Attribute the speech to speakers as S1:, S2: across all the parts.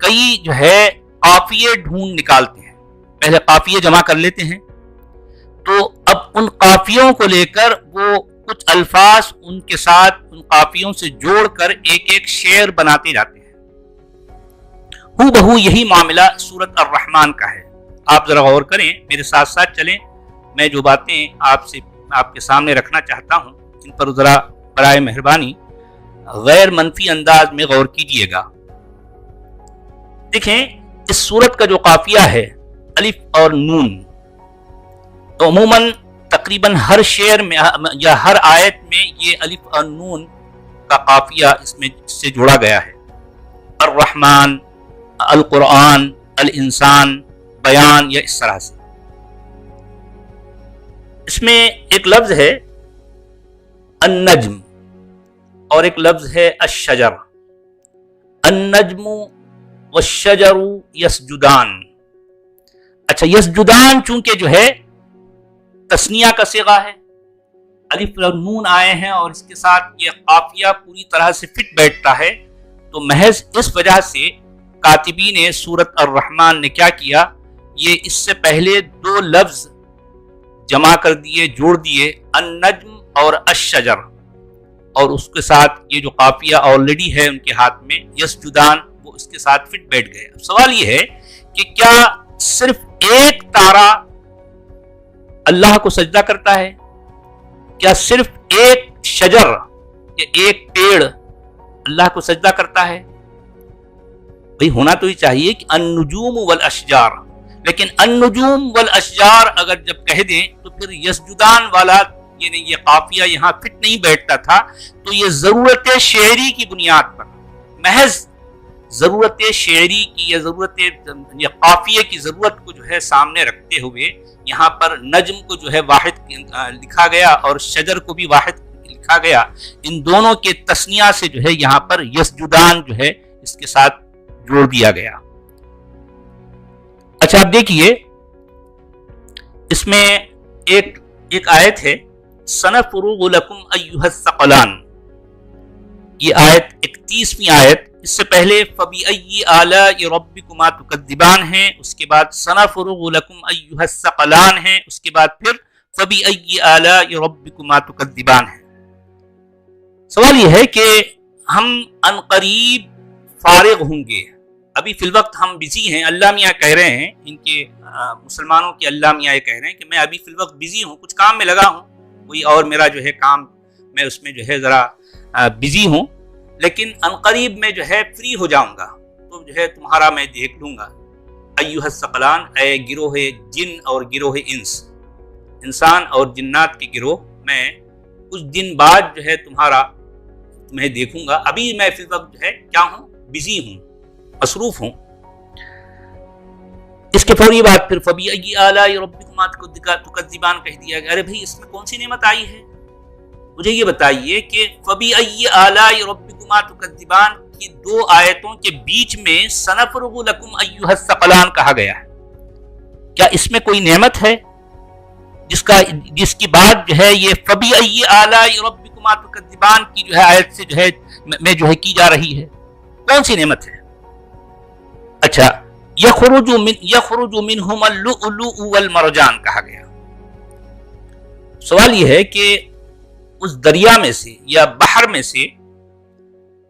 S1: کئی جو ہے قافیے ڈھونڈ نکالتے ہیں، پہلے قافیے جمع کر لیتے ہیں، تو اب ان قافیوں کو لے کر وہ کچھ الفاظ ان کے ساتھ ان قافیوں سے جوڑ کر ایک ایک شعر بناتے جاتے ہیں۔ ہو بہو یہی معاملہ سورۃ الرحمن کا ہے۔ آپ ذرا غور کریں، میرے ساتھ ساتھ چلیں، میں جو باتیں آپ کے سامنے رکھنا چاہتا ہوں ان پر ذرا برائے مہربانی غیر منفی انداز میں غور کیجئے گا۔ دیکھیں، اس سورت کا جو قافیہ ہے الف اور نون، تو عموماً تقریباً ہر شعر میں یا ہر آیت میں یہ الف اور نون کا قافیہ اس سے جوڑا گیا ہے۔ الرحمن، القرآن، الانسان، بیان، یا اس طرح سے۔ اس میں ایک لفظ ہے النجم اور ایک لفظ ہے الشجر۔ النجم والشجر یسجدان۔ اچھا، یسجدان چونکہ جو ہے تثنیہ کا صیغہ ہے، الف اور نون آئے ہیں اور اس کے ساتھ یہ قافیہ پوری طرح سے فٹ بیٹھتا ہے، تو محض اس وجہ سے کاتبین سورۃ الرحمن نے کیا کیا، یہ اس سے پہلے دو لفظ جمع کر دیے، جوڑ دیے، النجم اور الشجر، اور اس کے ساتھ یہ جو قافیہ آلریڈی ہے ان کے ہاتھ میں یسجدان، وہ اس کے ساتھ فٹ بیٹھ گئے۔ اب سوال یہ ہے کہ کیا صرف ایک تارا اللہ کو سجدہ کرتا ہے؟ کیا صرف ایک شجر یا ایک پیڑ اللہ کو سجدہ کرتا ہے؟ بھئی ہونا تو یہ چاہیے کہ النجوم والاشجار، لیکن النجوم والاشجار اگر جب کہہ دیں تو پھر یسجدان والا یعنی یہ قافیہ یہاں فٹ نہیں بیٹھتا تھا، تو یہ ضرورت شعری کی بنیاد پر، محض ضرورت شعری کی یا ضرورت یا قافیے کی ضرورت کو جو ہے سامنے رکھتے ہوئے یہاں پر نجم کو جو ہے واحد لکھا گیا اور شجر کو بھی واحد لکھا گیا۔ ان دونوں کے تثنیہ سے جو ہے یہاں پر یسجدان جو ہے اس کے ساتھ جوڑ دیا گیا۔ اچھا، آپ دیکھیے اس میں ایک آیت ہے سنفرغ لکم ایھا الثقلان، یہ آیت 31ویں آیت۔ اس سے پہلے فبأی آلاء ربکما تکذبان ہے، اس کے بعد سنفرغ لکم ایھا الثقلان ہے، اس کے بعد پھر فبأی آلاء ربکما تکذبان ہے۔ سوال یہ ہے کہ ہم عنقریب فارغ ہوں گے، ابھی فی الوقت ہم بزی ہیں، اللہ میاں کہہ رہے ہیں، ان کے مسلمانوں کے اللہ میاں یہ کہہ رہے ہیں کہ میں ابھی فی الوقت بزی ہوں، کچھ کام میں لگا ہوں، کوئی اور میرا جو ہے کام میں اس میں جو ہے ذرا بزی ہوں، لیکن عنقریب میں جو ہے فری ہو جاؤں گا تو جو ہے تمہارا میں دیکھ لوں گا۔ ایھا الثقلان، اے گروہ جن اور گروہ انس، انسان اور جنات کے گروہ، میں کچھ دن بعد جو ہے تمہیں دیکھوں گا، ابھی میں فی الوقت جو ہے کیا ہوں، بزی ہوں، مصروف ہوں۔ اس کے فوری بعد پھر فبأی آلاء ربکما تکذبان کہہ دیا گیا۔ ارے بھائی، اس میں کون سی نعمت آئی ہے؟ مجھے یہ بتائیے کہ فبأی آلاء ربکما تکذبان کی دو آیتوں کے بیچ میں سنفرغ لکم ایھا الثقلان کہا گیا ہے، کیا اس میں کوئی نعمت ہے جس کی بات جو ہے یہ فبأی آلاء ربکما تکذبان کی جو ہے آیت سے جو ہے میں جو ہے کی جا رہی ہے؟ کون سی نعمت ہے؟ اچھا، یخرج منہم اللؤلؤ والمرجان کہا گیا۔ سوال یہ ہے کہ اس دریا میں سے یا بحر میں سے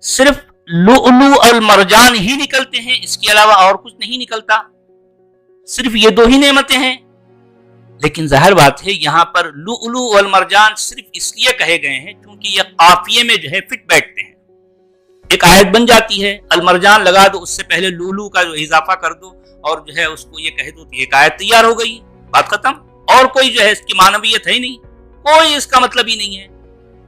S1: صرف لؤلؤ اور مرجان ہی نکلتے ہیں، اس کے علاوہ اور کچھ نہیں نکلتا؟ صرف یہ دو ہی نعمتیں ہیں؟ لیکن ظاہر بات ہے یہاں پر لؤلؤ والمرجان صرف اس لیے کہے گئے ہیں کیونکہ یہ قافیے میں جو ہے فٹ بیٹھتے ہیں۔ ایک آیت بن جاتی ہے، المرجان لگا دو، اس سے پہلے لؤلؤ کا جو اضافہ کر دو اور جو ہے اس کو یہ کہہ دو تو ایک آیت تیار ہو گئی، بات ختم۔ اور کوئی جو ہے اس کی معنویت ہے ہی نہیں، کوئی اس کا مطلب ہی نہیں ہے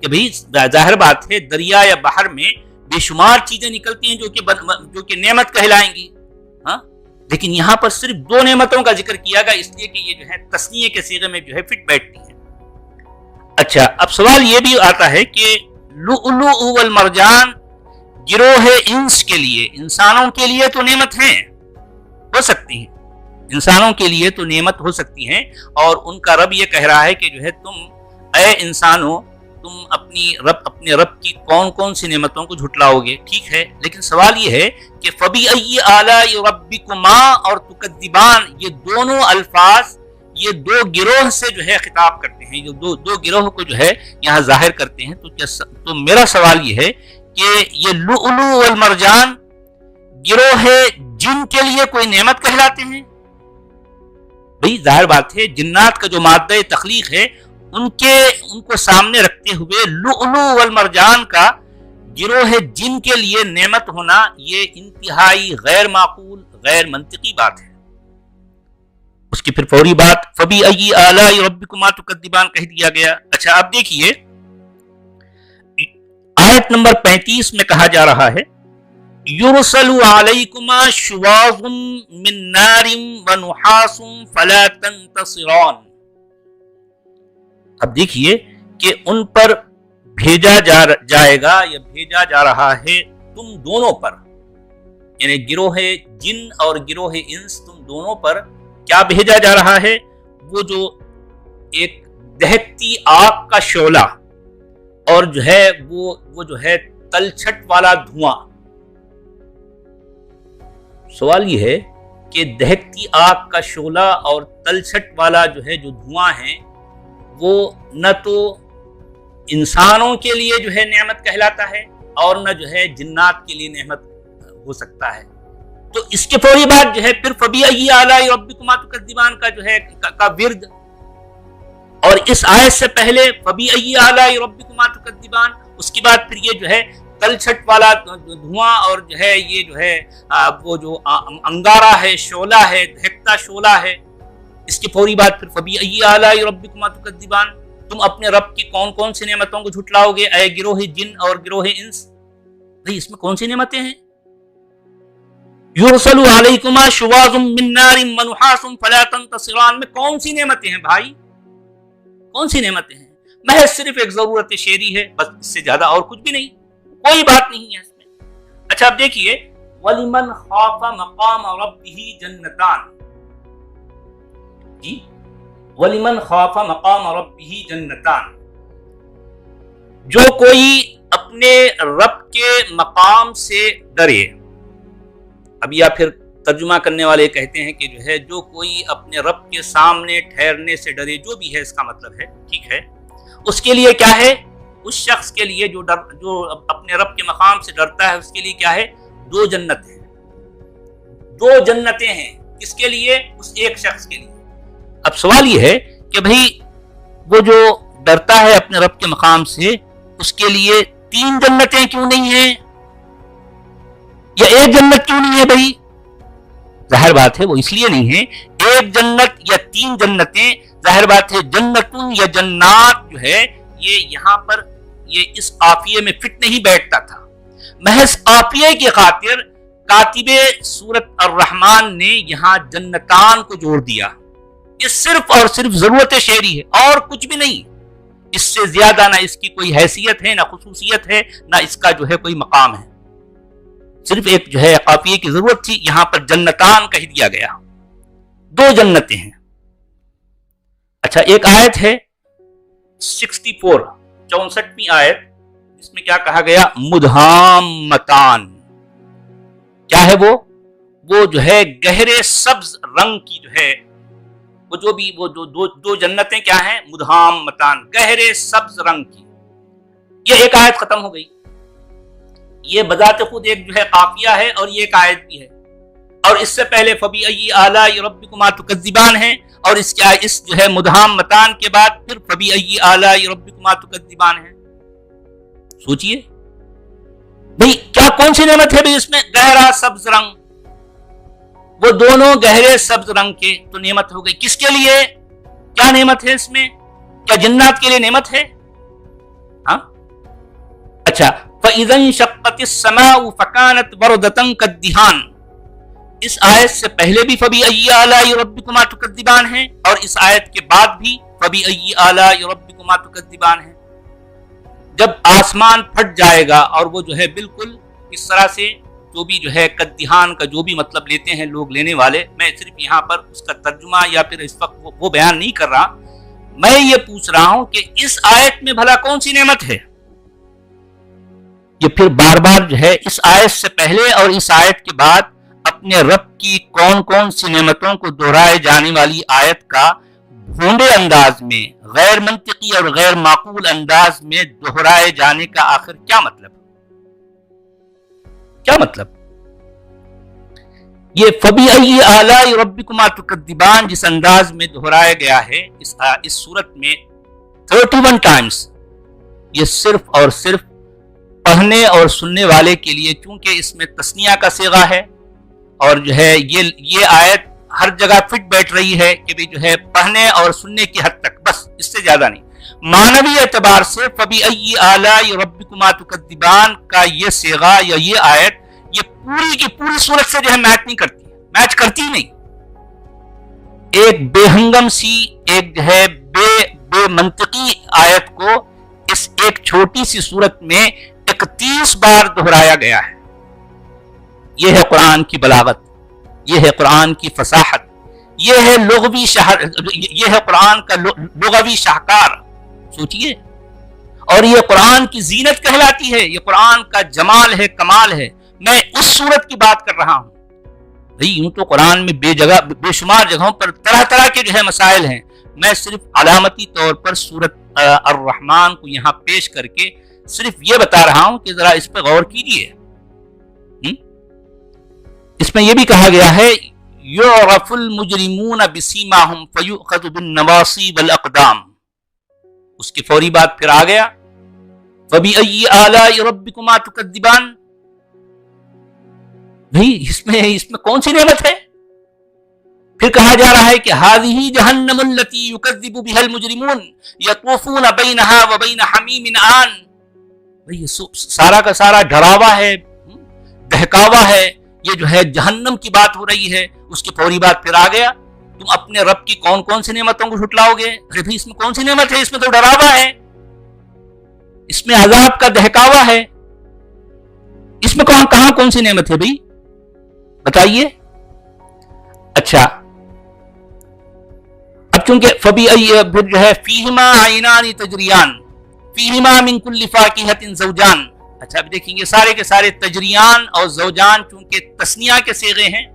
S1: کہ بھئی ظاہر بات ہے دریا یا بحر میں بے شمار چیزیں نکلتی ہیں جو کہ نعمت کہلائیں گی، ہاں، لیکن یہاں پر صرف دو نعمتوں کا ذکر کیا گیا اس لیے کہ یہ جو ہے تثنیے کے صیغے میں جو ہے فٹ بیٹھتی ہیں۔ اچھا، اب سوال یہ بھی آتا ہے کہ لؤلؤ والمرجان گروہ انس کے لیے، انسانوں کے لیے تو نعمت ہیں، ہو سکتی ہیں، انسانوں کے لیے تو نعمت ہو سکتی ہیں، اور ان کا رب یہ کہہ رہا ہے کہ جو ہے تم اے انسانوں تم اپنے رب کی کون کون سی نعمتوں کو جھٹلاؤ گے. ٹھیک ہے، لیکن سوال یہ ہے کہ فَبِأَيِّ آلَاءِ رَبِّكُمَا اور تُكَذِّبَانِ، یہ دونوں الفاظ یہ دو گروہ سے جو ہے خطاب کرتے ہیں، یہ دو گروہ کو جو ہے یہاں ظاہر کرتے ہیں. تو میرا سوال یہ ہے کہ یہ لؤلؤ والمرجان گروہ جن کے لیے کوئی نعمت کہلاتے ہیں؟ بھئی ظاہر بات ہے، جنات کا جو مادہ تخلیق ہے ان کو سامنے رکھتے ہوئے لؤلؤ والمرجان کا گروہ جن کے لیے نعمت ہونا یہ انتہائی غیر معقول، غیر منطقی بات ہے. اس کی پھر فوری بات فَبِأَيِّ آلَاءِ رَبِّكُمَا تُكَذِّبَانِ کہہ دیا گیا. اچھا اب دیکھیے آیت نمبر 35 میں کہا جا رہا ہے يُرْسَلُ عَلَيْكُمَا شُوَاظٌ مِّن نَارٍ وَنُحَاسٌ فَلَا تَنْتَصِرَانِ. اب دیکھیے کہ ان پر بھیجا جائے گا یا بھیجا جا رہا ہے تم دونوں پر، یعنی گروہ جن اور گروہ انس تم دونوں پر کیا بھیجا جا رہا ہے؟ وہ جو ایک دہتی آگ کا شعلہ اور جو ہے وہ جو ہے تلچھٹ والا دھواں. سوال یہ ہے کہ دہتی آگ کا شعلہ اور تلچھٹ والا جو ہے جو دھواں ہے وہ نہ تو انسانوں کے لیے جو ہے نعمت کہلاتا ہے اور نہ جو ہے جنات کے لیے نعمت ہو سکتا ہے. تو اس کے فوری بعد جو ہے پھر فَبِأَيِّ آلَاءِ رَبِّكُمَا تُكَذِّبَانِ کا جو ہے کا ورد، اور اس آیت سے پہلے فَبِأَيِّ آلَاءِ رَبِّكُمَا تُكَذِّبَانِ، اس کے بعد پھر یہ جو ہے تلچھٹ والا دھواں اور جو ہے یہ جو ہے وہ جو انگارہ ہے، شعلہ ہے، دہکتا شعلہ ہے. اس کے فوری بعد پھر فَبِأَيِّ آلَاءِ رَبِّكُمَا تُكَذِّبَانِ، تم اپنے رب کی کون کون سی نعمتوں کو جھٹلاؤ گے اے گروہ جن اور گروہ انس. بھئی اس میں کون سی نعمتیں ہیں؟ یرسل علیکما شواظ من نار ونحاس فلا تنتصران میں کون سی نعمتیں ہیں بھائی؟ کون سی نعمتیں ہیں؟ محض صرف ایک ضرورت شعری ہے، بس اس سے زیادہ اور کچھ بھی نہیں، کوئی بات نہیں ہے اس میں. اچھا اب دیکھیے وَلِمَنْ خَافَ مَقَامَ رَبِّهِ جَنَّتَانِ. جی وَلِمَنْ خَافَ مَقَامَ رَبِّهِ جَنَّتَانِ، جو کوئی اپنے رب کے مقام سے ڈرے. اب یا پھر ترجمہ کرنے والے کہتے ہیں کہ جو ہے جو کوئی اپنے رب کے سامنے ٹھہرنے سے ڈرے، جو بھی ہے اس کا مطلب ہے، ٹھیک ہے، اس کے لیے کیا ہے؟ اس شخص کے لیے جو اپنے رب کے مقام سے ڈرتا ہے اس کے لیے کیا ہے؟ دو جنتیں ہیں. دو جنتیں ہیں کس کے لیے؟ اس ایک شخص کے لیے. اب سوال یہ ہے کہ بھئی وہ جو ڈرتا ہے اپنے رب کے مقام سے اس کے لیے تین جنتیں کیوں نہیں ہیں یا ایک جنت کیوں نہیں ہے؟ بھئی ظاہر بات ہے وہ اس لیے نہیں ہے. ایک جنت یا تین جنتیں، ظاہر بات ہے جنتون یا جنات جو ہے یہ یہاں پر یہ اس قافیے میں فٹ نہیں بیٹھتا تھا. محض قافیے کی خاطر کاتب سورت الرحمن نے یہاں جنتان کو جوڑ دیا. یہ صرف اور صرف ضرورت شعری ہے اور کچھ بھی نہیں. اس سے زیادہ نہ اس کی کوئی حیثیت ہے، نہ خصوصیت ہے، نہ اس کا جو ہے کوئی مقام ہے. صرف ایک جو ہے قافیے کی ضرورت تھی، یہاں پر جنتان کہہ دیا گیا. دو جنتیں ہیں. اچھا ایک آیت ہے 64 آیت، اس میں کیا کہا گیا؟ مدھامتان. کیا ہے وہ جو ہے گہرے سبز رنگ کی جو ہے وہ دو جنتیں کیا ہیں؟ مدھامتان، گہرے سبز رنگ کی. یہ ایک آیت ختم ہو گئی. یہ بذات خود ایک جو ہے قافیہ ہے اور یہ ایک آیت بھی ہے. اور اس سے پہلے فَبِأَيِّ آلَاءِ رَبِّكُمَا تُكَذِّبَانِ ہے، اور اس جو ہے مدھامتان کے بعد پھر فَبِأَيِّ آلَاءِ رَبِّكُمَا تُكَذِّبَانِ ہے. سوچئے بھئی کیا کون سی نعمت ہے بھئی اس میں؟ گہرا سبز رنگ. وہ دونوں گہرے سبز رنگ کے تو نعمت ہو گئی. کس کے لیے؟ کیا نعمت ہے اس میں؟ کیا جنات کے لیے نعمت ہے؟ ہاں اچھا فَإِذَا انشَقَّتِ السَّمَاءُ فَكَانَتْ وَرْدَةً كَالدِّهَانِ. اس آیت سے پہلے بھی فَبِأَيِّ آلَاءِ رَبِّكُمَا تُكَذِّبَانِ ہے اور اس آیت کے بعد بھی فَبِأَيِّ آلَاءِ رَبِّكُمَا تُكَذِّبَانِ ہے. جب آسمان پھٹ جائے گا اور وہ جو ہے بالکل اس طرح سے جو بھی جو ہے کدیہان کا جو بھی مطلب لیتے ہیں لوگ لینے والے، میں صرف یہاں پر اس کا ترجمہ یا پھر اس وقت وہ بیان نہیں کر رہا. میں یہ پوچھ رہا ہوں کہ اس آیت میں بھلا کون سی نعمت ہے؟ یہ پھر بار بار جو ہے اس آیت سے پہلے اور اس آیت کے بعد اپنے رب کی کون کون سی نعمتوں کو دہرائے جانے والی آیت کا بھونڈے انداز میں، غیر منطقی اور غیر معقول انداز میں دہرائے جانے کا آخر کیا مطلب؟ کیا مطلب؟ یہ فَبِأَيِّ آلَاءِ رَبِّكُمَا تُكَذِّبَانِ جس انداز میں دہرایا گیا ہے اس صورت میں 31 ٹائمز، یہ صرف اور صرف پڑھنے اور سننے والے کے لیے، چونکہ اس میں تثنیہ کا صیغہ ہے اور جو ہے یہ آیت ہر جگہ فٹ بیٹھ رہی ہے کہ بھی جو ہے پڑھنے اور سننے کی حد تک، بس اس سے زیادہ نہیں۔ معنوی اعتبار سے فَبِأَيِّ آلَاءِ رَبِّكُمَا تُكَذِّبَانِ کا یہ صیغہ یا یہ آیت یہ پوری کی پوری صورت سے جو ہے میچ نہیں کرتی، میچ کرتی نہیں۔ ایک بے ہنگم سی، ایک جو ہے بے منطقی آیت کو اس ایک چھوٹی سی صورت میں 31 بار دہرایا گیا ہے۔ یہ ہے قرآن کی بلاغت، یہ ہے قرآن کی فصاحت، یہ ہے قرآن کا لغوی شاہکار، سوچئے۔ اور یہ قرآن کی زینت کہلاتی ہے، یہ قرآن کا جمال ہے، کمال ہے۔ میں اس صورت کی بات کر رہا ہوں بھئی، یوں تو قرآن میں بے شمار جگہوں پر طرح طرح کے جو ہے مسائل ہیں، میں صرف علامتی طور پر سورت الرحمن کو یہاں پیش کر کے صرف یہ بتا رہا ہوں کہ ذرا اس پہ غور کیجئے۔ اس میں یہ بھی کہا گیا ہے یعرف المجرمون بسیماہم فیؤخذ بالنواصی والاقدام، اس کے فوری بعد پھر آ گیا فبأی آلاء ربکما تکذبان۔ بھئی اس میں کون سی نعمت ہے؟ پھر کہا جا رہا ہے کہ ہذہ جہنم التی یکذب بها المجرمون یطوفون بینہا وبین حمیم آن۔ بھئی سارا کا سارا ڈراوا ہے، بہکاوا ہے، یہ جو ہے جہنم کی بات ہو رہی ہے۔ اس کی فوری بات پھر آ گیا تم اپنے رب کی کون کون سی نعمتوں کو جھٹلاؤ گے؟ ارے بھئی اس میں کون سی نعمت ہے؟ اس میں تو ڈراوا ہے، اس میں عذاب کا دہکاوا ہے، اس میں کہاں کون سی نعمت ہے بھئی بتائیے؟ اچھا اب چونکہ پھر جو ہے فیہما عینان تجریان فیہما من کل فاکہۃ زوجان۔ اچھا اب دیکھیں گے سارے کے سارے تجریان اور زوجان چونکہ تثنیہ کے صیغے ہیں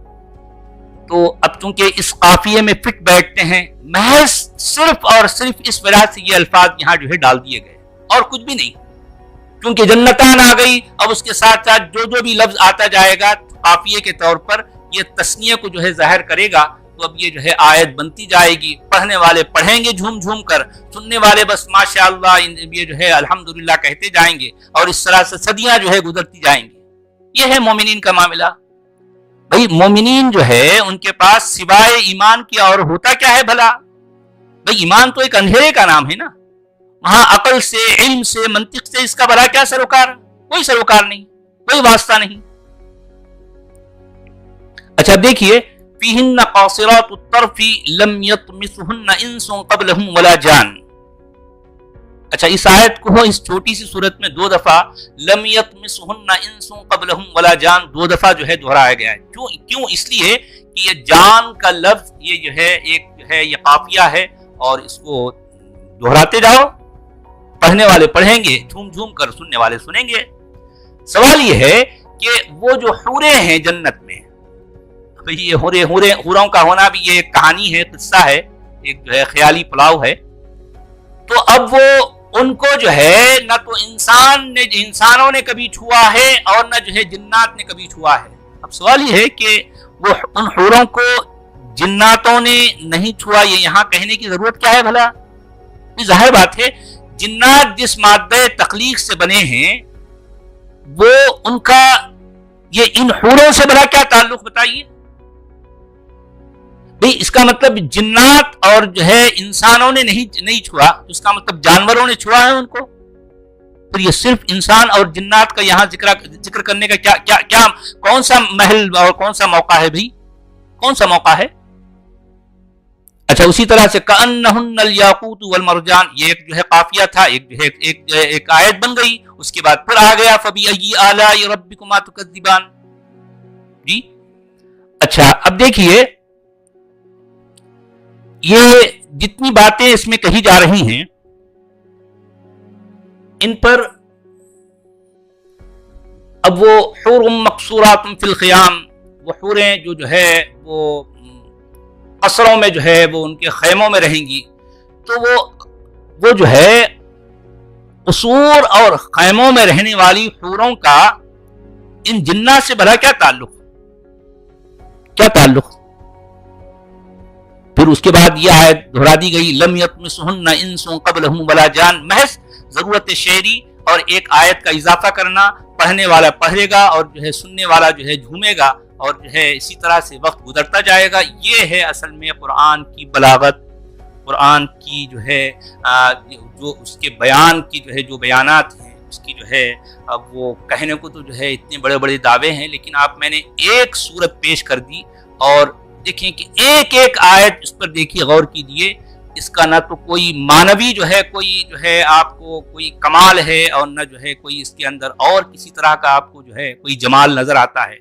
S1: تو اب چونکہ اس قافیے میں فٹ بیٹھتے ہیں، محض صرف اور صرف اس وجہ سے یہ الفاظ یہاں جو ہے ڈال دیے گئے اور کچھ بھی نہیں، کیونکہ جنتان آ گئی، اب اس کے ساتھ ساتھ جو بھی لفظ آتا جائے گا قافیے کے طور پر یہ تثنیہ کو جو ہے ظاہر کرے گا، تو اب یہ جو ہے آیت بنتی جائے گی، پڑھنے والے پڑھیں گے جھوم جھوم کر، سننے والے بس ماشاءاللہ یہ جو ہے الحمدللہ کہتے جائیں گے، اور اس طرح سے صدیاں جو ہے گزرتی جائیں گی۔ یہ ہے مومنین کا معاملہ۔ بھئی مومنین جو ہے ان کے پاس سوائے ایمان کی اور ہوتا کیا ہے بھلا؟ بھئی ایمان تو ایک اندھیرے کا نام ہے نا، وہاں عقل سے، علم سے، منطق سے اس کا بھلا کیا سروکار؟ کوئی سروکار نہیں، کوئی واسطہ نہیں۔ اچھا دیکھیے فیہن قاصرات الطرف لم یطمثہن انس قبلہم ولا جان۔ اچھا اس آیت کو اس چھوٹی سی صورت میں 2 دفعہ لم یطمثہن انس قبلہم ولا جان 2 دفعہ جو ہے دہرایا گیا ہے۔ کیوں؟ اس لیے کہ یہ جان کا لفظ یہ جو ہے ایک جو ہے یہ قافیہ ہے اور اس کو دہراتے جاؤ، پڑھنے والے پڑھیں گے جھوم جھوم کر، سننے والے سنیں گے۔ سوال یہ ہے کہ وہ جو حوریں ہیں جنت میں، یہ حوروں کا ہونا بھی یہ ایک کہانی ہے، قصہ ہے، ایک جو ہے خیالی پلاؤ ہے، تو اب وہ ان کو جو ہے نہ تو انسانوں نے کبھی چھوا ہے اور نہ جو ہے جنات نے کبھی چھوا ہے۔ اب سوال یہ ہے کہ وہ ان حوروں کو جناتوں نے نہیں چھوا، یہ یہاں کہنے کی ضرورت کیا ہے بھلا؟ ظاہر بات ہے جنات جس مادہ تخلیق سے بنے ہیں وہ ان کا یہ ان حوروں سے بھلا کیا تعلق بتائیے؟ بھئی اس کا مطلب جنات اور جو ہے انسانوں نے نہیں چھوا، اس کا مطلب جانوروں نے چھوا ہے ان کو؟ پھر یہ صرف انسان اور جنات کا یہاں ذکر کرنے کا کیا کون سا محل اور کون سا موقع ہے بھئی؟ کون سا موقع ہے؟ اچھا اسی طرح سے کأنہن الیاقوت والمرجان، یہ ایک جو ہے قافیہ تھا، ایک آیت بن گئی، اس کے بعد پھر آ گیا فبأی آلاء ربکما تکذبان۔ جی اچھا اب دیکھیے یہ جتنی باتیں اس میں کہی جا رہی ہیں ان پر اب وہ حور مقصورات فی الخیام، وہ حوریں جو ہے وہ قصروں میں جو ہے وہ ان کے خیموں میں رہیں گی، تو وہ جو ہے قصور اور خیموں میں رہنے والی حوروں کا ان جنات سے بھلا کیا تعلق؟ پھر اس کے بعد یہ آیت دہرا دی گئی، لم یطمثہن انس قبلہم ولا جان، محض ضرورت شعری اور ایک آیت کا اضافہ کرنا، پڑھنے والا پڑھے گا اور جو ہے سننے والا جو ہے جھومے گا، اور جو ہے اسی طرح سے وقت گزرتا جائے گا۔ یہ ہے اصل میں قرآن کی بلاغت، قرآن کی جو ہے جو اس کے بیان کی جو ہے جو بیانات ہیں اس کی جو ہے، اب وہ کہنے کو تو جو ہے اتنے بڑے بڑے دعوے ہیں، لیکن آپ میں نے ایک صورت پیش کر دی اور دیکھیں کہ ایک ایک آیت اس پر دیکھیے، غور کیجیے، اس کا نہ تو کوئی معنوی جو ہے کوئی جو ہے آپ کو کوئی کمال ہے، اور نہ جو ہے کوئی اس کے اندر اور کسی طرح کا آپ کو جو ہے کوئی جمال نظر آتا ہے۔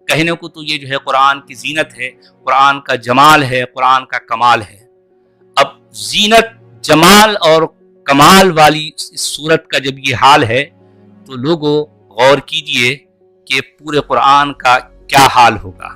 S1: کہنے کو تو یہ جو ہے قرآن کی زینت ہے، قرآن کا جمال ہے، قرآن کا کمال ہے۔ اب زینت، جمال اور کمال والی اس صورت کا جب یہ حال ہے تو لوگوں غور کیجئے کہ پورے قرآن کا کیا حال ہوگا۔